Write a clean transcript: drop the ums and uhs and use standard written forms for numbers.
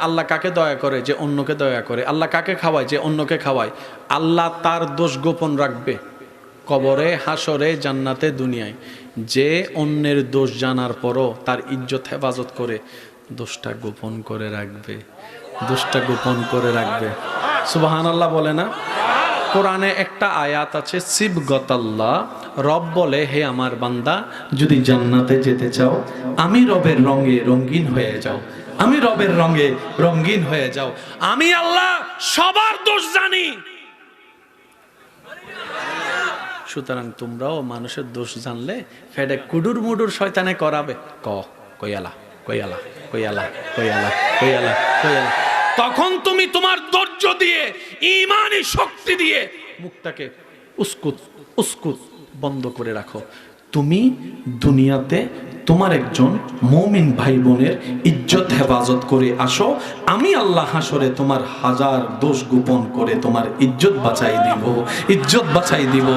আল্লাহ কাকে দয়া করে? যে অন্যকে দয়া করে। আল্লাহ কাকে খাওয়ায়? যে অন্যকে খাওয়ায়। আল্লাহ তার দোষ গোপন রাখবে কবরে, হাসরে, জান্নাতে, দুনিয়ায়। যে অন্যের দোষ জানার পরও তার ইজ্জত হেফাজত করে, দোষটা গোপন করে রাখবে, দোষটা গোপন করে রাখবে। সুবহানাল্লাহ বলে না? কোরআনে একটা আয়াত আছে, সিবগতাল্লাহ, রব বলে, হে আমার বান্দা, যদি জান্নাতে যেতে চাও আমি রবের রঙে রঙিন হয়ে যাও, আমি রবের রঙে রঙিন হয়ে যাও। আমি আল্লাহ সবার দোষ জানি, সুতরাং তোমরাও মানুষের দোষ জানলে ফেডে কুডুর মুডুর শয়তানে করাবে। কইয়ালা কইয়ালা কইয়ালা কইয়ালা কইয়ালা কইয়ালা। তখন তুমি তোমার ধৈর্য দিয়ে, ঈমানি শক্তি দিয়ে মুখটাকে উস্কুত উস্কুত বন্ধ করে রাখো। তুমি দুনিয়াতে তোমার একজন মুমিন ভাই বোনের ইজ্জত হেফাজত করে আসো, আমি আল্লাহ হাসরে তোমার হাজার দোষ গোপন করে তোমার ইজ্জত বাঁচাই দিব, ইজ্জত বাঁচাই দিব।